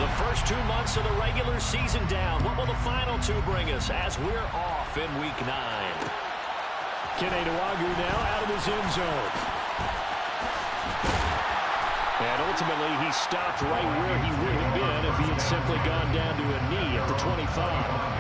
The first 2 months of the regular season down. What will the final two bring us as we're off in Week 9? Keneduagu now out of his end zone. And ultimately, he stopped right where he would have been if he had simply gone down to a knee at the 25.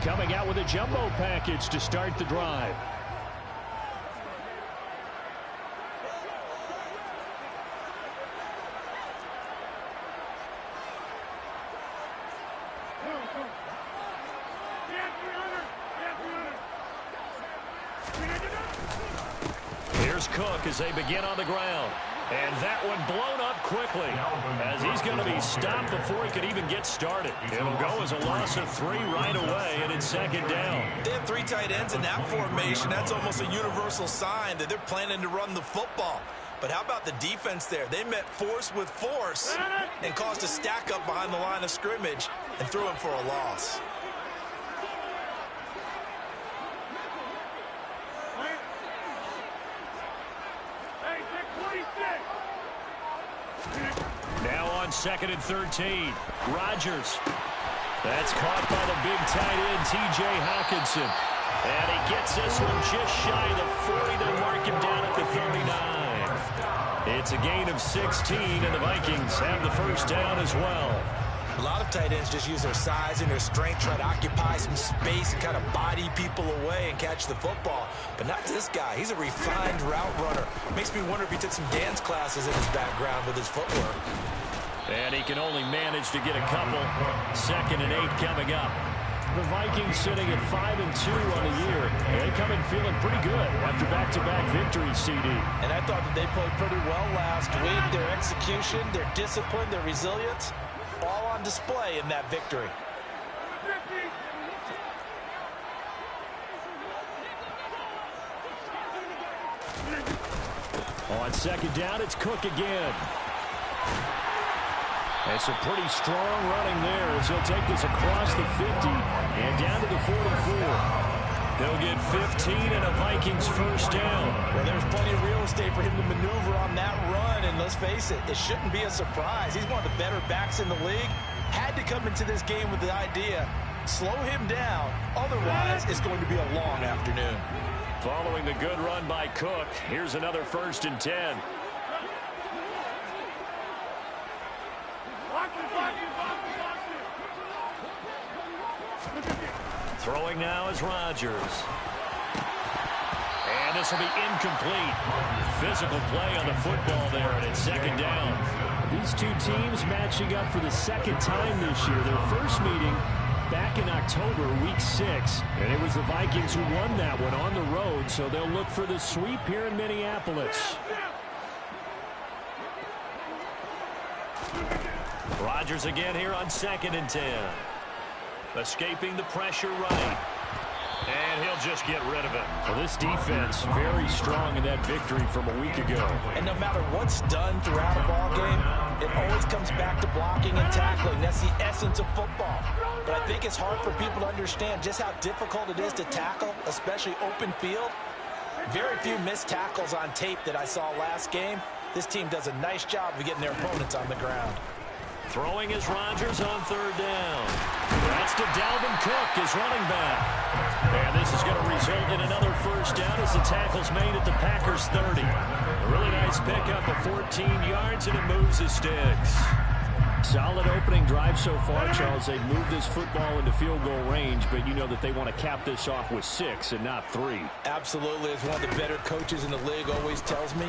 Coming out with a jumbo package to start the drive. Here's Cook as they begin on the ground. And that one blown up quickly as he's going to be stopped before he could even get started. It'll go as a loss of 3 right away, and it's second down. They have 3 tight ends in that formation. That's almost a universal sign that they're planning to run the football. But how about the defense there? They met force with force and caused a stack up behind the line of scrimmage and threw him for a loss. Now on 2nd and 13. Rodgers. That's caught by the big tight end, T.J. Hawkinson. And he gets this one just shy of the 40. They'll mark him down at the 39. It's a gain of 16, and the Vikings have the first down as well. A lot of tight ends just use their size and their strength, try to occupy some space and kind of body people away and catch the football. But not this guy. He's a refined route runner. Makes me wonder if he took some dance classes in his background with his footwork. And he can only manage to get a couple. 2nd and 8 coming up. The Vikings sitting at 5-2 on the year. They come in feeling pretty good after back-to-back victories, CD. And I thought that they played pretty well last week. Their execution, their discipline, their resilience, all on display in that victory. On 2nd down, it's Cook again. It's a pretty strong running there as he'll take this across the 50 and down to the 44. He'll get 15 and a Vikings first down. Well, there's plenty of real estate for him to maneuver on that run, and let's face it, it shouldn't be a surprise. He's one of the better backs in the league. Had to come into this game with the idea, slow him down, otherwise it's going to be a long afternoon. Following the good run by Cook, here's another 1st and 10. Throwing now is Rodgers. And this will be incomplete. Physical play on the football there, and it's 2nd down. These two teams matching up for the 2nd time this year. Their first meeting back in October, week 6. And it was the Vikings who won that one on the road, so they'll look for the sweep here in Minneapolis. Rodgers again here on 2nd and 10. Escaping the pressure right. And he'll just get rid of it. Well, this defense very strong in that victory from a week ago. And no matter what's done throughout a ball game, it always comes back to blocking and tackling. That's the essence of football. But I think it's hard for people to understand just how difficult it is to tackle, especially open field. Very few missed tackles on tape that I saw last game. This team does a nice job of getting their opponents on the ground. Throwing is Rodgers on 3rd down. That's to Dalvin Cook, his running back. And this is going to result in another first down as the tackle's made at the Packers' 30. A really nice pickup of 14 yards, and it moves the sticks. Solid opening drive so far, Charles. They've moved this football into field goal range, but you know that they want to cap this off with 6 and not 3. Absolutely. As one of the better coaches in the league always tells me,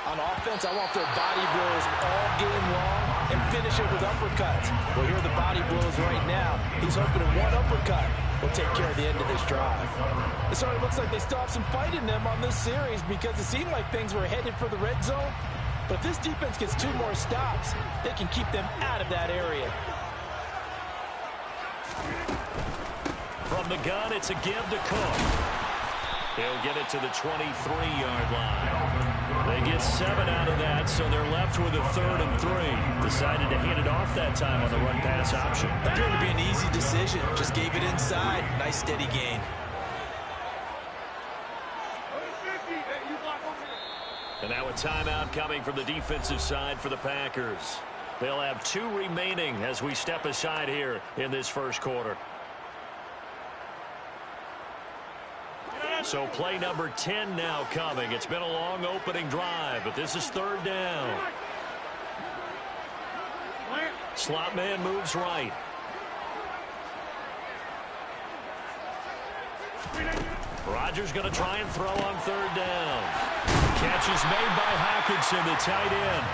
on offense, I want their body blows all game long and finish it with uppercuts. Well, here are the body blows right now. He's hoping that one uppercut will take care of the end of this drive. It certainly looks like they still have some fight in them on this series because it seemed like things were headed for the red zone. But if this defense gets 2 more stops, they can keep them out of that area. From the gun, it's a give to Cook. He'll get it to the 23-yard line. They get 7 out of that, so they're left faced with a 3rd and 3. Decided to hand it off that time on the run-pass option. Appeared to be an easy decision. Just gave it inside. Nice steady gain. And now a timeout coming from the defensive side for the Packers. They'll have 2 remaining as we step aside here in this first quarter. So play number 10 now coming. It's been a long opening drive, but this is 3rd down. Slot man moves right. Rodgers going to try and throw on 3rd down. Catch is made by Hockenson, the tight end.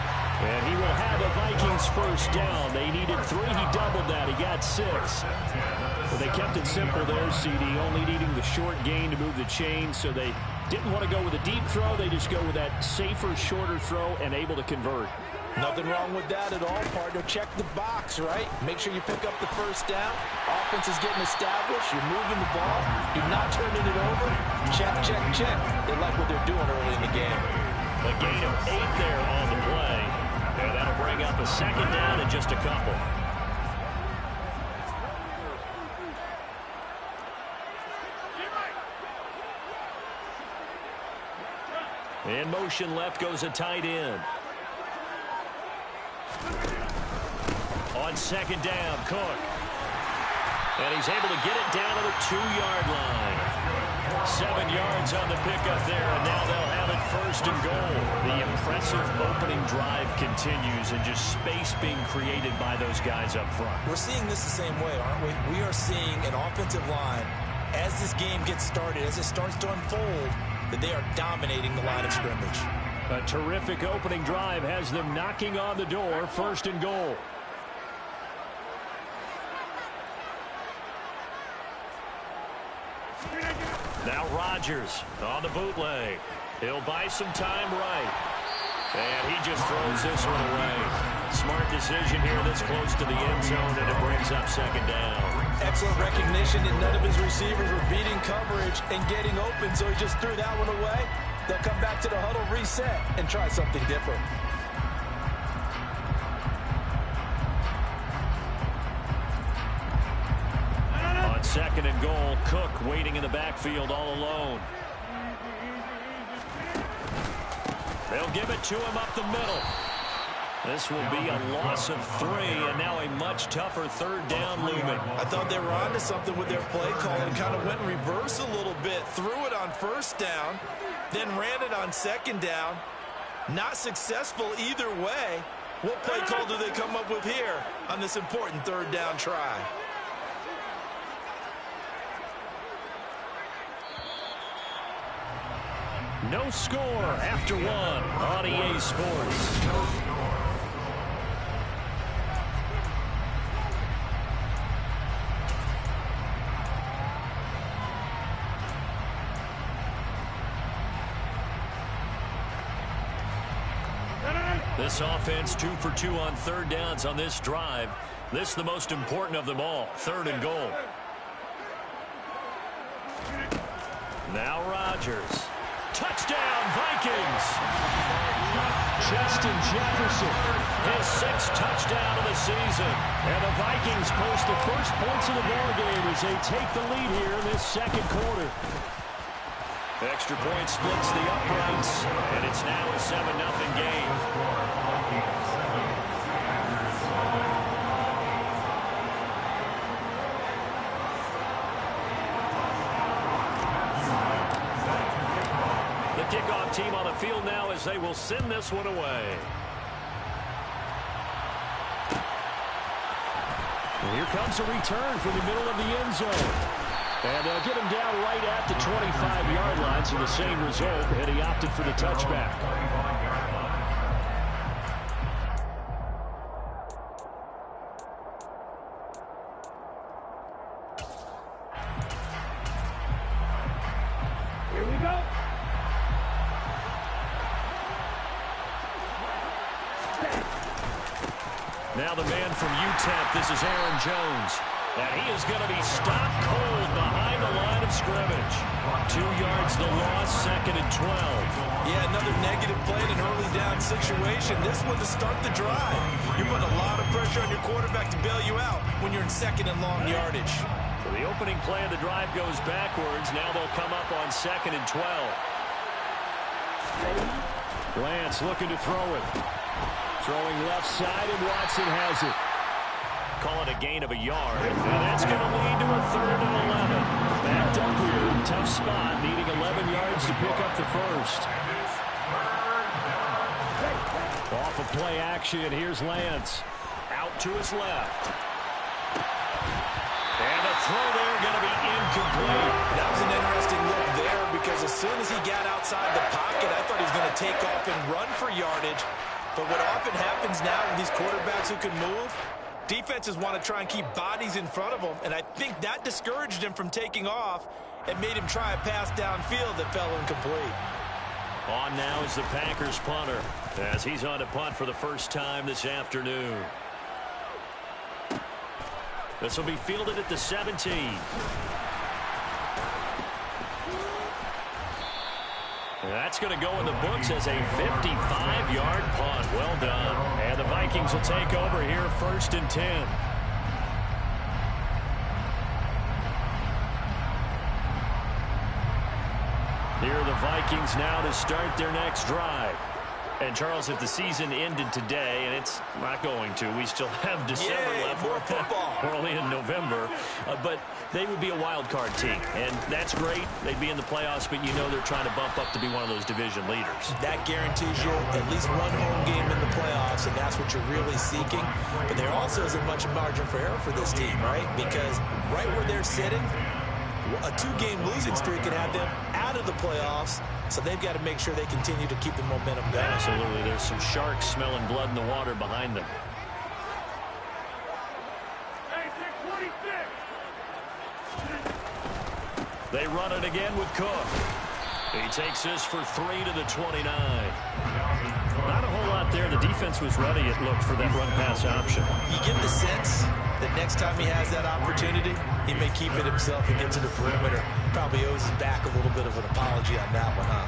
And he will have a Vikings first down. They needed 3. He doubled that. He got 6. Well, they kept it simple there, CD, only needing the short gain to move the chain, so they didn't want to go with a deep throw. They just go with that safer, shorter throw and able to convert. Nothing wrong with that at all, partner. Check the box, right? Make sure you pick up the first down. Offense is getting established. You're moving the ball. You're not turning it over. Check, check, check. They like what they're doing early in the game. A gain of 8 there on the play. And that'll bring up a 2nd down in just a couple. In motion left goes a tight end. On 2nd down, Cook. And he's able to get it down to the 2-yard line. 7 yards on the pickup there, and now they'll have it 1st and goal. The impressive opening drive continues, and just space being created by those guys up front. We're seeing this the same way, aren't we? We are seeing an offensive line, as this game gets started, as it starts to unfold, that they are dominating the line of scrimmage. A terrific opening drive has them knocking on the door, 1st and goal. Now Rodgers on the bootleg. He'll buy some time right. And he just throws this one away. Smart decision here this close to the end zone, and it brings up 2nd down. Excellent recognition that none of his receivers were beating coverage and getting open, so he just threw that one away. They'll come back to the huddle, reset, and try something different. On 2nd and goal, Cook waiting in the backfield all alone. They'll give it to him up the middle. This will be a loss of 3, and now a much tougher 3rd down looming. I thought they were onto something with their play call and kind of went in reverse a little bit. Threw it on 1st down, then ran it on 2nd down. Not successful either way. What play call do they come up with here on this important 3rd down try? No score after 1 on EA Sports. This offense 2 for 2 on 3rd downs on this drive. This is the most important of them all, 3rd and goal. Now Rodgers. Touchdown, Vikings! Justin Jefferson, his 6th touchdown of the season. And the Vikings post the first points of the ballgame as they take the lead here in this 2nd quarter. Extra point splits the uprights, and it's now a 7-0 game. Kickoff team on the field now as they will send this one away. And here comes a return from the middle of the end zone. And they'll get him down right at the 25-yard line, so the same result, and he opted for the touchback. Here we go. Now the man from UTEP, this is Aaron Jones. And he is going to be stopped cold behind the line of scrimmage. 2 yards the loss, 2nd and 12. Yeah, another negative play in an early down situation. This one to start the drive. You're putting a lot of pressure on your quarterback to bail you out when you're in 2nd and long yardage. So the opening play of the drive goes backwards. Now they'll come up on 2nd and 12. Lance looking to throw it. Throwing left side, and Watson has it. Call it a gain of a yard. And that's going to lead to a 3rd and 11. Backed up here. Tough spot. Needing 11 yards to pick up the first. Off of play action. Here's Lance. Out to his left. And the throw there going to be incomplete. That was an interesting look there because as soon as he got outside the pocket, I thought he was going to take off and run for yardage. But what often happens now with these quarterbacks who can move, defenses want to try and keep bodies in front of them, and I think that discouraged him from taking off and made him try a pass downfield that fell incomplete. On now is the Packers punter as he's on to punt for the first time this afternoon. This will be fielded at the 17. That's going to go in the books as a 55-yard punt. Well done. And the Vikings will take over here, 1st and 10. Here are the Vikings now to start their next drive. And, Charles, if the season ended today, and it's not going to, we still have December left. More football. We're only in November. But they would be a wild card team, and that's great. They'd be in the playoffs, but you know they're trying to bump up to be one of those division leaders. That guarantees you at least one home game in the playoffs, and that's what you're really seeking. But there also isn't much margin for error for this team, right? Because right where they're sitting, a 2-game losing streak could have them out of the playoffs, so they've got to make sure they continue to keep the momentum going. Absolutely. There's some sharks smelling blood in the water behind them. They run it again with Cook. He takes this for 3 to the 29. Not a whole lot there. The defense was ready, it looked, for that run-pass option. You get the sense that next time he has that opportunity, he may keep it himself and get to the perimeter. Probably owes his back a little bit of an apology on that one, huh?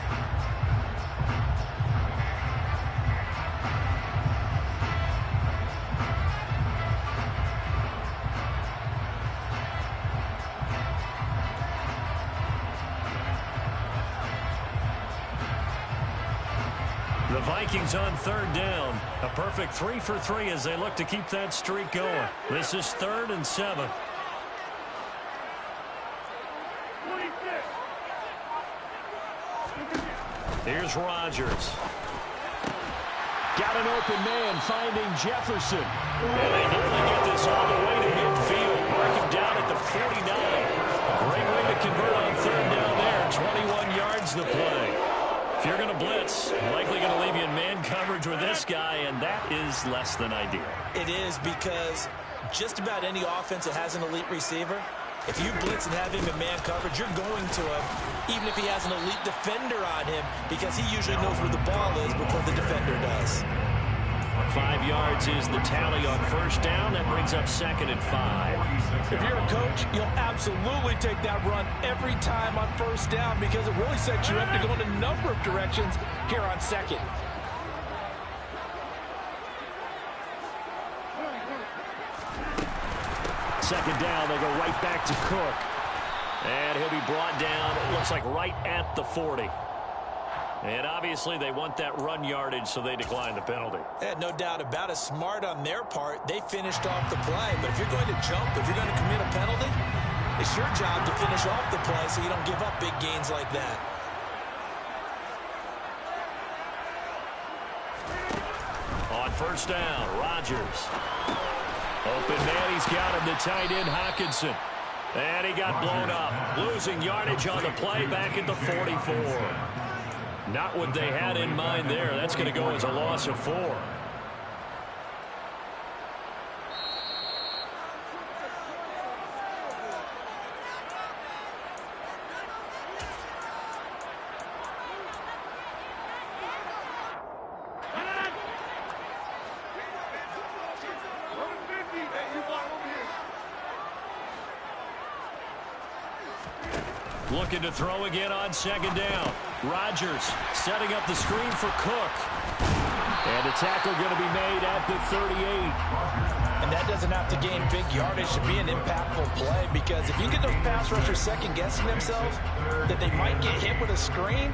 The Vikings on 3rd down. A perfect 3 for 3 as they look to keep that streak going. This is 3rd and 7. Here's Rodgers. Got an open man finding Jefferson. And they nearly get this all the way to midfield. Mark him down at the 49. Great way to convert on 3rd down there. 21 yards the play. If you're going to blitz, likely going to leave you in man coverage with this guy, and that is less than ideal. It is, because just about any offense that has an elite receiver, if you blitz and have him in man coverage, you're going to him, even if he has an elite defender on him, because he usually knows where the ball is before the defender does. 5 yards is the tally on 1st down. That brings up 2nd and 5. If you're a coach, you'll absolutely take that run every time on 1st down because it really sets you up to go in a number of directions here on 2nd. Second down, they go right back to Cook. And he'll be brought down, it looks like right at the 40. And obviously they want that run yardage, so they decline the penalty. Yeah, no doubt about it. Smart on their part. They finished off the play. But if you're going to jump, if you're going to commit a penalty, it's your job to finish off the play so you don't give up big gains like that. On 1st down, Rodgers. Open man, he's got him, the tight end, Hockenson. And he got blown up. Losing yardage on the play back at the 44. Not what they had in mind there. That's going to go as a loss of 4. Looking to throw again on second down. Rodgers setting up the screen for Cook. And a tackle going to be made at the 38. And that doesn't have to gain big yardage to be an impactful play, because if you get those pass rushers second-guessing themselves that they might get hit with a screen,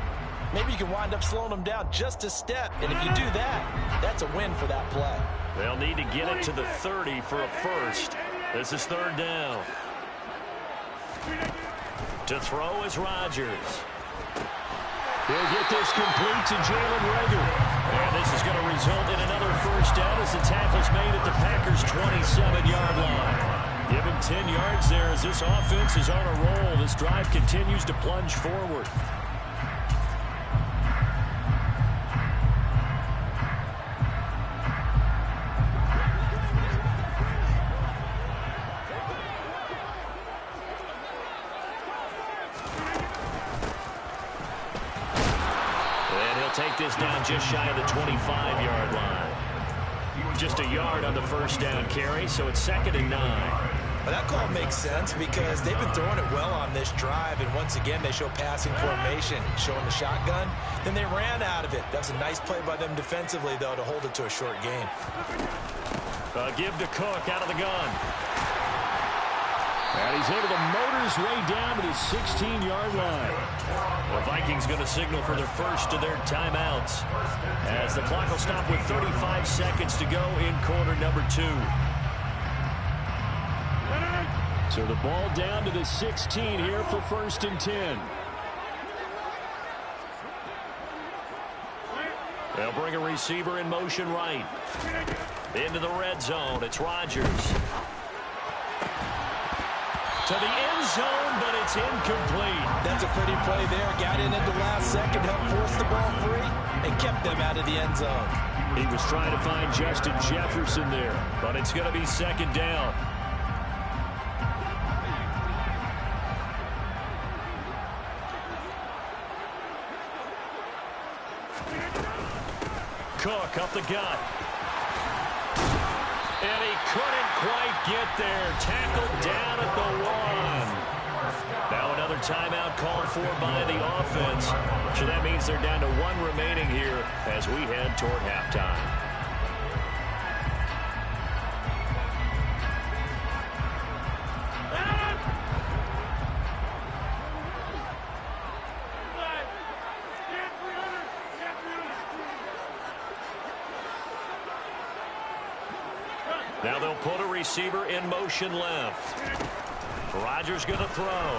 maybe you can wind up slowing them down just a step. And if you do that, that's a win for that play. They'll need to get it to the 30 for a first. This is third down. To throw is Rodgers. He'll get this complete to Jalen Reagor. And this is going to result in another first down as the tackle's made at the Packers' 27-yard line. Give him 10 yards there as this offense is on a roll. This drive continues to plunge forward. Take this down just shy of the 25-yard line. Just a yard on the first down carry, so it's 2nd and 9. Well, that call makes sense because they've been throwing it well on this drive, and once again they show passing formation, showing the shotgun. Then they ran out of it. That was a nice play by them defensively, though, to hold it to a short gain. Give to Cook out of the gun. And he's able to motor his way down to the 16-yard line. The Vikings going to signal for their first of their timeouts as the clock will stop with 35 seconds to go in quarter number 2. So the ball down to the 16 here for 1st and 10. They'll bring a receiver in motion right. Into the red zone. It's Rodgers. To the end zone, but it's incomplete. That's a pretty play there. Got in at the last second, helped force the ball free, and kept them out of the end zone. He was trying to find Justin Jefferson there, but it's going to be 2nd down. Cook up the gut. And he couldn't quite get there. Tackled down at the 1. Now another timeout called for by the offense. So that means they're down to 1 remaining here as we head toward halftime. Now they'll put a receiver in motion left. Rodgers going to throw.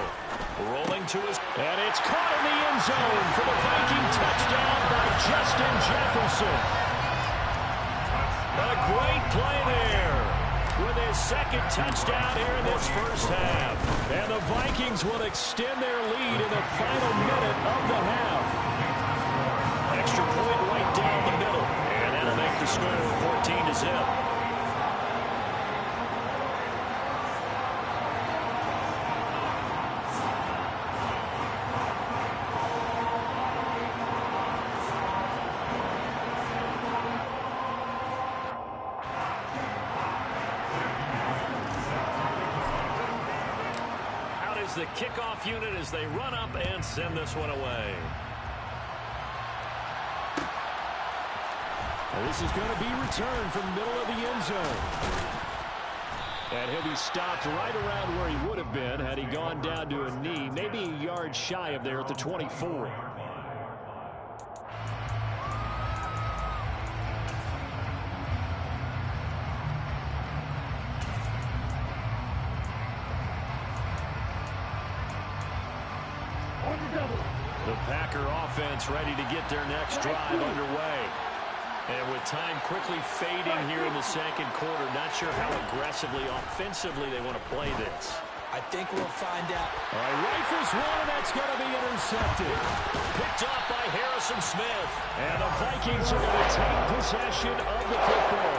Rolling to his... And it's caught in the end zone for the Viking touchdown by Justin Jefferson. A great play there with his 2nd touchdown here in this first half. And the Vikings will extend their lead in the final minute of the half. Extra point right down the middle. And that'll make the score 14-0. The kickoff unit as they run up and send this one away. And this is going to be returned from the middle of the end zone. And he'll be stopped right around where he would have been had he gone down to a knee, maybe a yard shy of there at the 24. The Packer offense ready to get their next drive underway. And with time quickly fading here in the 2nd quarter, not sure how aggressively, offensively they want to play this. I think we'll find out. All right, rifles one, and that's going to be intercepted. Picked off by Harrison Smith. And the Vikings are going to take possession of the football.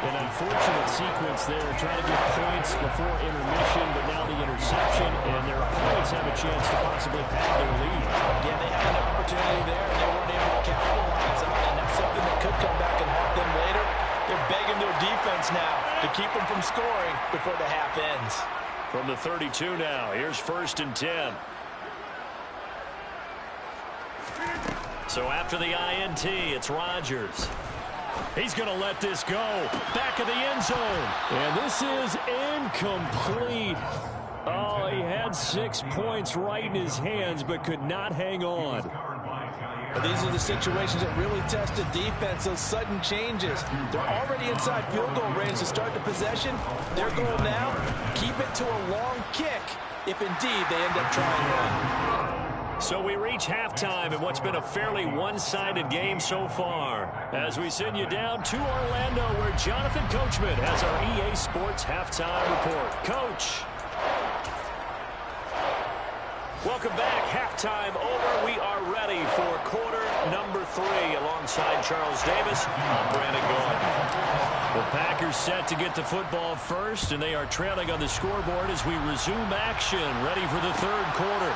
An unfortunate sequence there, trying to get points before intermission, but now the interception, and their opponents have a chance to possibly pad their lead. Again, they had an opportunity there, and they weren't able to capitalize on it, and that's something that could come back and haunt them later. They're begging their defense now to keep them from scoring before the half ends. From the 32 now, here's 1st and 10. So after the INT, it's Rodgers. He's going to let this go. Back of the end zone. And this is incomplete. Oh, he had 6 points right in his hands, but could not hang on. These are the situations that really test the defense, those sudden changes. They're already inside field goal range to start the possession. Their goal now, keep it to a long kick, if indeed they end up trying one. So we reach halftime in what's been a fairly one-sided game so far. As we send you down to Orlando, where Jonathan Coachman has our EA Sports halftime report. Coach. Welcome back. Halftime over. We are ready for quarter number 3 alongside Charles Davis. I'm Brandon Gordon. The Packers set to get the football first, and they are trailing on the scoreboard as we resume action, ready for the third quarter.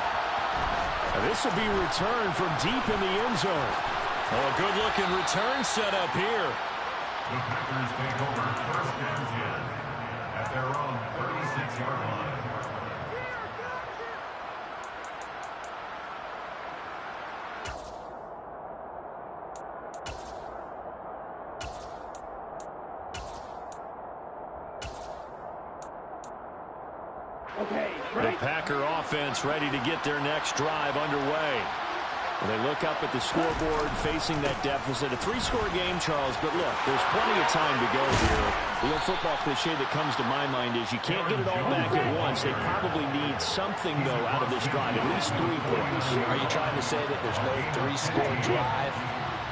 And this will be returned from deep in the end zone. Oh, a good-looking return set up here. The Packers take over first and 10 at their own 36-yard line. The Packer offense ready to get their next drive underway. They look up at the scoreboard facing that deficit. A 3-score game, Charles, but look, there's plenty of time to go here. The old football cliche that comes to my mind is you can't get it all back at once. They probably need something, though, out of this drive, at least 3 points. Are you trying to say that there's no 3-score drive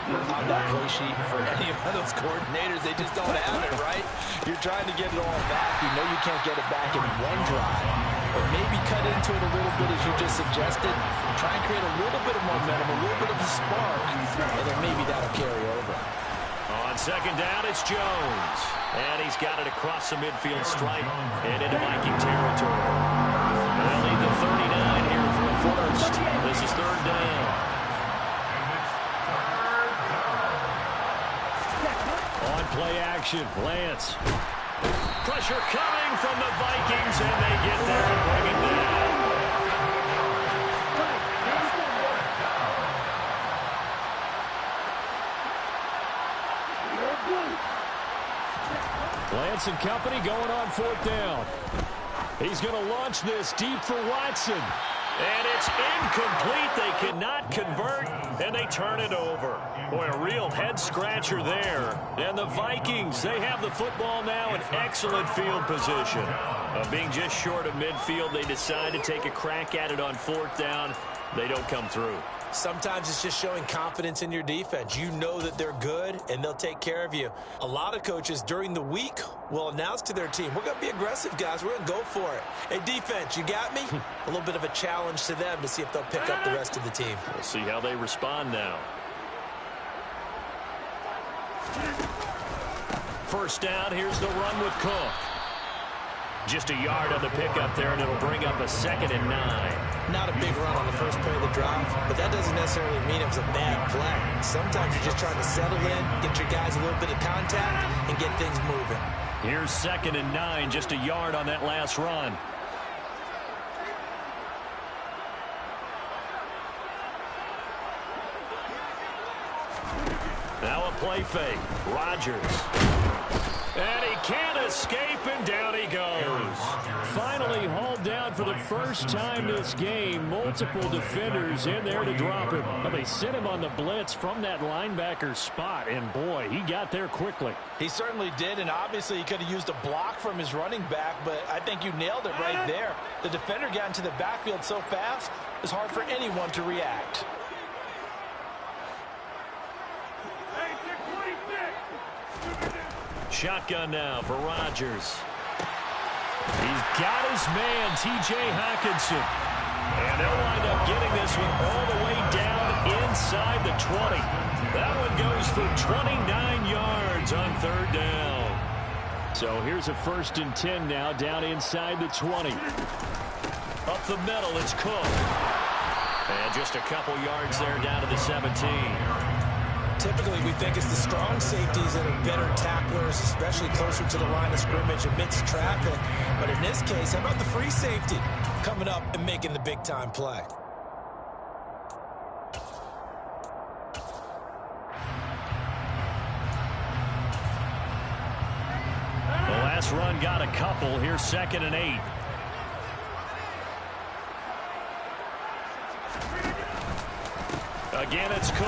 on that play sheet for any of those coordinators? They just don't have it, right? You're trying to get it all back. You know you can't get it back in one drive. But maybe cut into it a little bit, as you just suggested. Try and create a little bit of momentum, a little bit of a spark, and then maybe that'll carry over. On second down, it's Jones. And he's got it across the midfield stripe and into Viking territory. They'll lead the 39 here for the first. This is third down. On play action, Lance. Pressure coming from the Vikings, and they get there and bring it down. Lance and company going on fourth down. He's going to launch this deep for Watson. And it's incomplete. They cannot convert, and they turn it over. Boy, a real head-scratcher there. And the Vikings, they have the football now in excellent field position. Being just short of midfield, they decide to take a crack at it on fourth down. They don't come through. Sometimes it's just showing confidence in your defense. You know that they're good, and they'll take care of you. A lot of coaches during the week will announce to their team, we're going to be aggressive, guys. We're going to go for it. Hey, defense, you got me? A little bit of a challenge to them to see if they'll pick up the rest of the team. We'll see how they respond now. First down, here's the run with Cook. Just a yard on the pickup there, and it'll bring up a 2nd and 9. Not a big run on the first play of the drive, but that doesn't necessarily mean it was a bad play. Sometimes you're just trying to settle in, get your guys a little bit of contact, and get things moving. Here's 2nd and 9, just a yard on that last run. Now a play fake. Rodgers. And he can't escape, and down he goes. Finally hauled down for the first time this game. Multiple defenders in there to drop him. Well, they sent him on the blitz from that linebacker spot, and boy, he got there quickly. He certainly did, and obviously he could have used a block from his running back, but I think you nailed it right there. The defender got into the backfield so fast, it's hard for anyone to react. Shotgun now for Rodgers. He's got his man, T.J. Hockenson. And they'll wind up getting this one all the way down inside the 20. That one goes for 29 yards on third down. So here's a 1st and 10 now, down inside the 20. Up the middle, it's Cook. And just a couple yards there down to the 17. Typically, we think it's the strong safeties that are better tacklers, especially closer to the line of scrimmage amidst traffic. But in this case, how about the free safety coming up and making the big-time play? This run got a couple. Here's 2nd and 8. Again, it's Cook.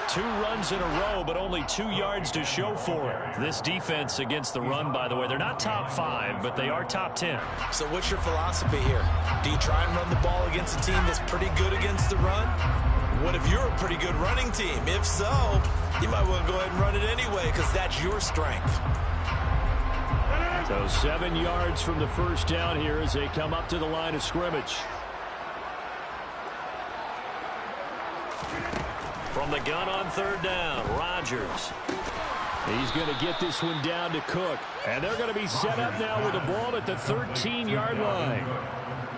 2 runs in a row, but only 2 yards to show for it. This defense against the run, by the way, they're not top 5, but they are top 10. So what's your philosophy here? Do you try and run the ball against a team that's pretty good against the run? What if you're a pretty good running team? If so, you might want to go ahead and run it anyway because that's your strength. So 7 yards from the first down here as they come up to the line of scrimmage. From the gun on 3rd down, Rodgers. He's going to get this one down to Cook. And they're going to be set up now with the ball at the 13-yard line.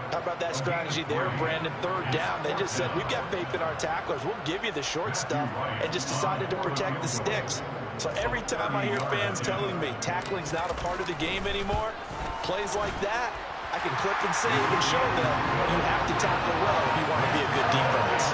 How about that strategy there, Brandon? 3rd down. They just said, we've got faith in our tacklers. We'll give you the short stuff, and just decided to protect the sticks. So every time I hear fans telling me tackling's not a part of the game anymore, plays like that, I can clip and save and show them you have to tackle well if you want to be a good defense.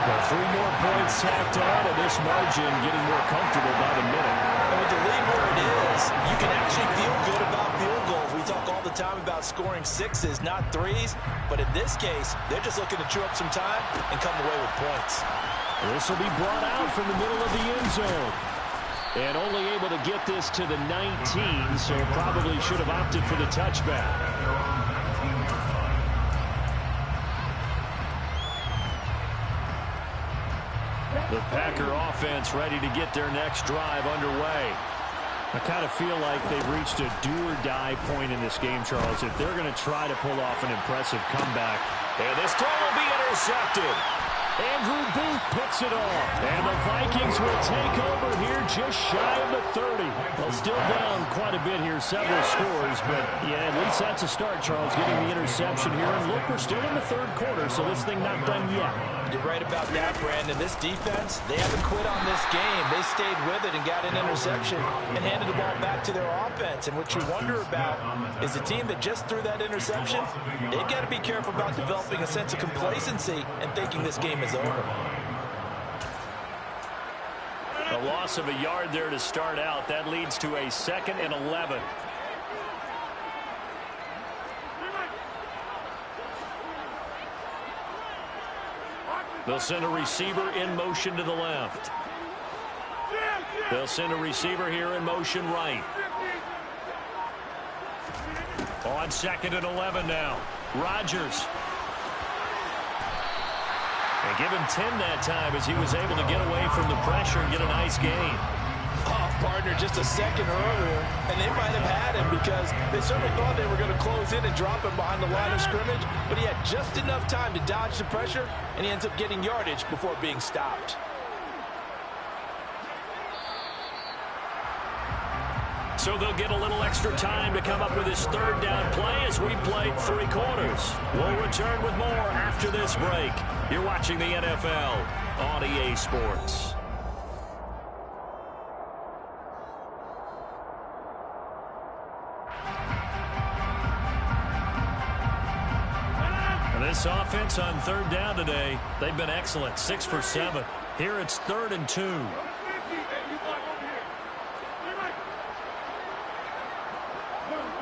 Well, 3 more points tacked on, and this margin getting more comfortable by the minute. And with the lead where it is, you can actually feel good about field goals. We talk all the time about scoring 6s, not 3s. But in this case, they're just looking to chew up some time and come away with points. This will be brought out from the middle of the end zone. And only able to get this to the 19, so probably should have opted for the touchback. The Packer offense ready to get their next drive underway. I kind of feel like they've reached a do-or-die point in this game, Charles, if they're going to try to pull off an impressive comeback. And this throw will be intercepted. Andrew Booth puts it off. And the Vikings will take over here just shy of the 30. Well, still down quite a bit here, several scores. But, yeah, at least that's a start, Charles, getting the interception here. And look, we're still in the 3rd quarter, so this thing not done yet. You're right about that, Brandon. This defense, they haven't quit on this game. They stayed with it and got an interception and handed the ball back to their offense. And what you wonder about is the team that just threw that interception, they've got to be careful about developing a sense of complacency and thinking this game is over. A loss of a yard there to start out. That leads to a 2nd and 11. They'll send a receiver in motion to the left. They'll send a receiver here in motion right. On 2nd and 11 now. Rodgers. And give him 10 that time as he was able to get away from the pressure and get a nice gain. Oh, partner, just a second earlier, and they might have had him because they certainly thought they were going to close in and drop him behind the line of scrimmage, but he had just enough time to dodge the pressure, and he ends up getting yardage before being stopped. So they'll get a little extra time to come up with his 3rd down play as we played 3 quarters. We'll return with more after this break. You're watching the NFL on EA Sports. This offense on 3rd down today, they've been excellent, 6 for 7. Here it's 3rd and 2.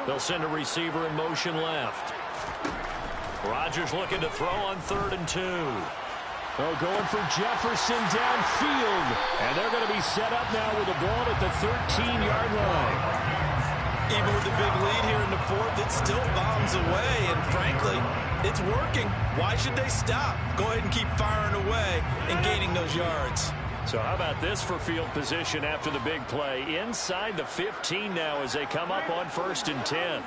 They'll send a receiver in motion left. Rodgers looking to throw on 3rd and 2. Oh, going for Jefferson downfield. And they're going to be set up now with the ball at the 13-yard line. Even with the big lead here in the 4th, it still bombs away. And frankly, it's working. Why should they stop? Go ahead and keep firing away and gaining those yards. So how about this for field position after the big play? Inside the 15 now as they come up on 1st and 10.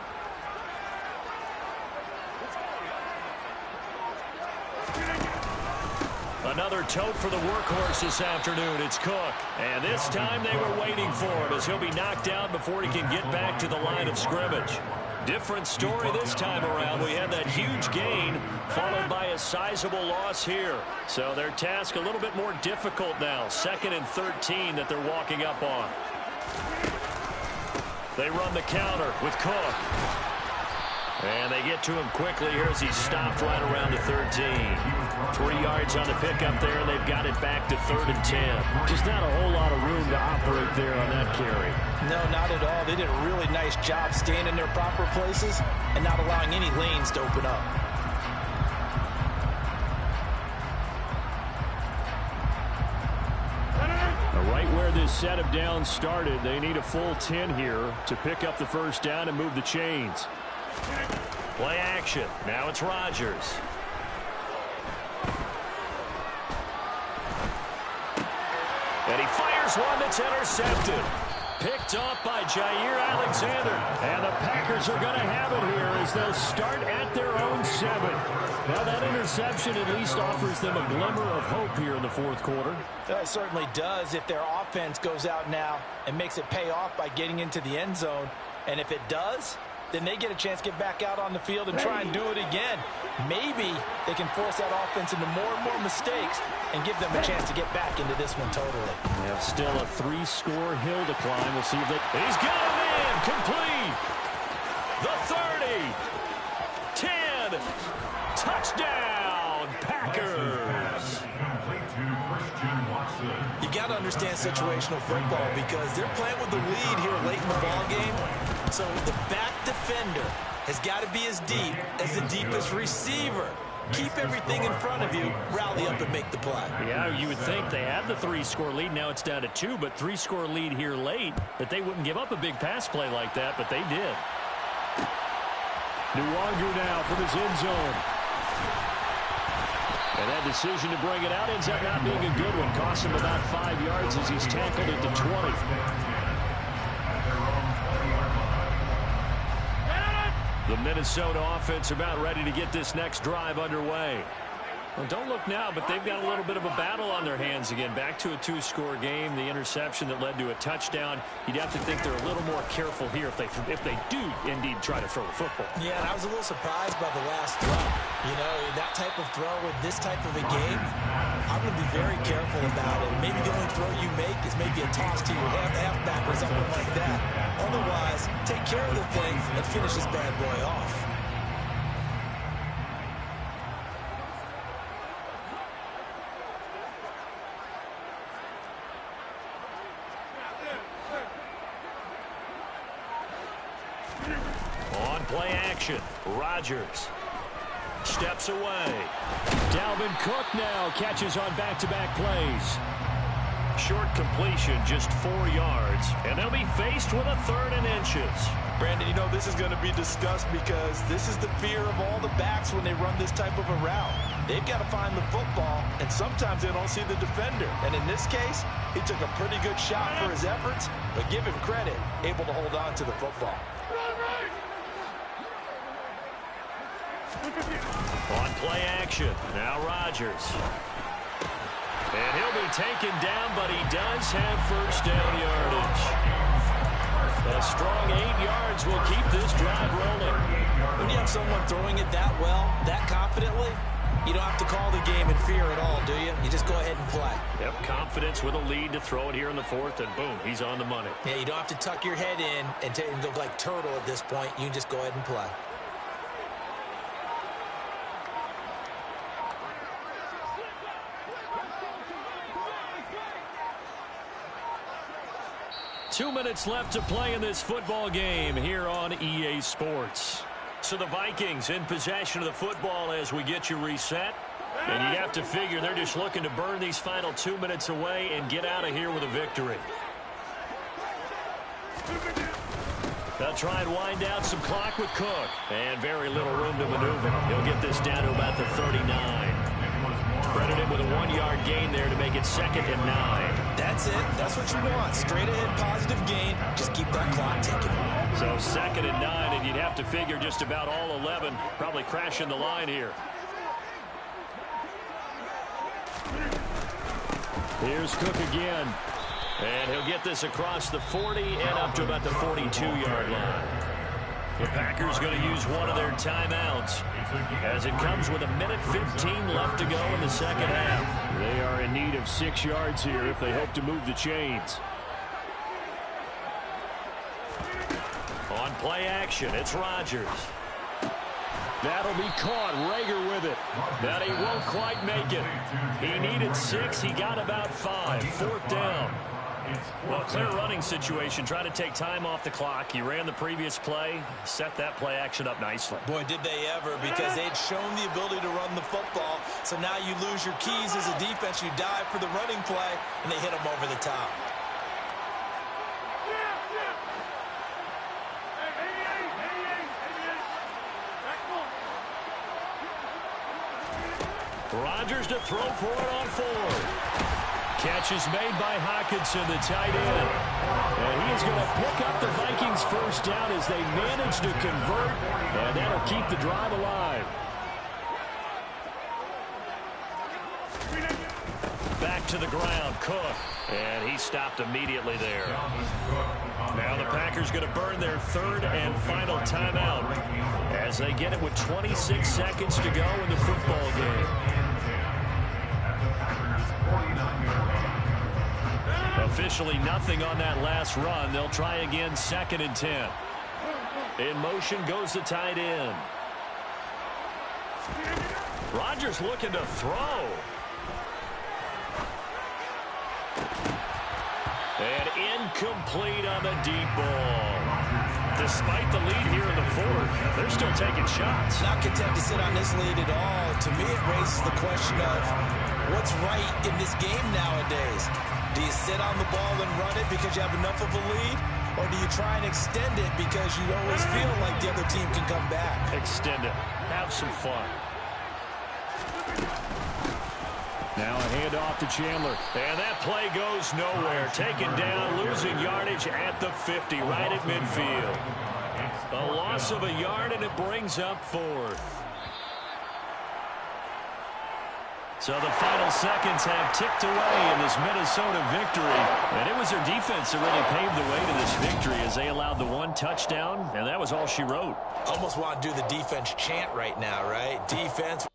Another tote for the workhorse this afternoon. It's Cook. And this time they were waiting for him as he'll be knocked out before he can get back to the line of scrimmage. Different story this time around. We had that huge gain followed by a sizable loss here. So their task a little bit more difficult now. 2nd and 13 that they're walking up on. They run the counter with Cook. And they get to him quickly here as he's stopped right around the 13. 3 yards on the pickup there, and they've got it back to 3rd and 10. Just not a whole lot of room to operate there on that carry. No, not at all. They did a really nice job staying in their proper places and not allowing any lanes to open up. Right where this set of downs started, they need a full 10 here to pick up the first down and move the chains. Play action. Now it's Rodgers. And he fires one that's intercepted. Picked off by Jair Alexander. And the Packers are going to have it here as they'll start at their own 7. Now that interception at least offers them a glimmer of hope here in the 4th quarter. It certainly does if their offense goes out now and makes it pay off by getting into the end zone. And if it does, then they get a chance to get back out on the field and try and do it again. Maybe they can force that offense into more and more mistakes and give them a chance to get back into this one totally. They have still a 3-score hill to climb. We'll see if they... He's got him in. Complete. The 30. 10. Touchdown, Packers. You got to understand situational football because they're playing with the lead here late in the ball game. So the back defender has got to be as deep as the deepest receiver. Keep everything in front of you, rally up and make the play. Yeah, you would think they had the 3-score lead. Now it's down to 2, but 3-score lead here late, that they wouldn't give up a big pass play like that, but they did. Nwangu now from his end zone. And that decision to bring it out ends up not being a good one. Cost him about 5 yards as he's tackled at the 20. The Minnesota offense about ready to get this next drive underway. Well, don't look now, but they've got a little bit of a battle on their hands again. Back to a 2-score game. The interception that led to a touchdown. You'd have to think they're a little more careful here if they do indeed try to throw the football. Yeah, and I was a little surprised by the last throw. You know, that type of throw with this type of a game, I'm going to be very careful about it. Maybe the only throw you make is maybe a toss to your halfback or something like that. Otherwise, take care of the thing and finish this bad boy off. On play action, Rodgers steps away. Dalvin Cook now catches on back-to-back plays. Short completion, just 4 yards, and they'll be faced with a 3rd and inches. Brandon, you know this is going to be discussed because this is the fear of all the backs when they run this type of a route. They've got to find the football, and sometimes they don't see the defender. And in this case, he took a pretty good shot for his efforts, but give him credit, able to hold on to the football. On play action, now Rodgers. And he'll be taken down, but he does have first down yardage. A strong 8 yards will keep this drive rolling. When you have someone throwing it that well, that confidently, you don't have to call the game in fear at all, do you? You just go ahead and play. Yep, confidence with a lead to throw it here in the 4th, and boom, he's on the money. Yeah, you don't have to tuck your head in and go like turtle at this point. You can just go ahead and play. Two minutes left to play in this football game here on EA Sports. So the Vikings in possession of the football as we get you reset. And you'd have to figure they're just looking to burn these final 2 minutes away and get out of here with a victory. They'll try and wind down some clock with Cook. And very little room to maneuver. He'll get this down to about the 39. Credit him with a 1-yard gain there to make it 2nd and 9. That's it. That's what you want. Straight ahead positive gain. Just keep that clock ticking. So 2nd and 9, and you'd have to figure just about all 11 probably crashing the line here. Here's Cook again. And he'll get this across the 40 and up to about the 42-yard line. The Packers going to use one of their timeouts as it comes with 1:15 left to go in the second half. They are in need of 6 yards here if they hope to move the chains. On play action, it's Rodgers. That'll be caught. Rager with it. But he won't quite make it. He needed 6. He got about 5. 4th down. Well, clear running situation. Try to take time off the clock. He ran the previous play, set that play action up nicely. Boy, did they ever, because they'd shown the ability to run the football. So now you lose your keys as a defense. You dive for the running play, and they hit him over the top. Rodgers to throw for it on 4th. Catch is made by Hockenson, the tight end. And he is going to pick up the Vikings' first down as they manage to convert, and that'll keep the drive alive. Back to the ground, Cook. And he stopped immediately there. Now the Packers going to burn their 3rd and final timeout as they get it with 26 seconds to go in the football game. Officially nothing on that last run. They'll try again, 2nd and 10. In motion goes the tight end. Rodgers looking to throw. And incomplete on the deep ball. Despite the lead here in the 4th, they're still taking shots. Not content to sit on this lead at all. To me, it raises the question of what's right in this game nowadays. Do you sit on the ball and run it because you have enough of a lead? Or do you try and extend it because you always feel like the other team can come back? Extend it. Have some fun. Now a handoff to Chandler. And that play goes nowhere. Taken down, losing yardage at the 50, right at midfield. A loss of a yard, and it brings up 4th. So the final seconds have ticked away in this Minnesota victory. And it was their defense that really paved the way to this victory as they allowed the 1 touchdown, and that was all she wrote. Almost want to do the defense chant right now, right? Defense.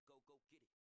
Go get it.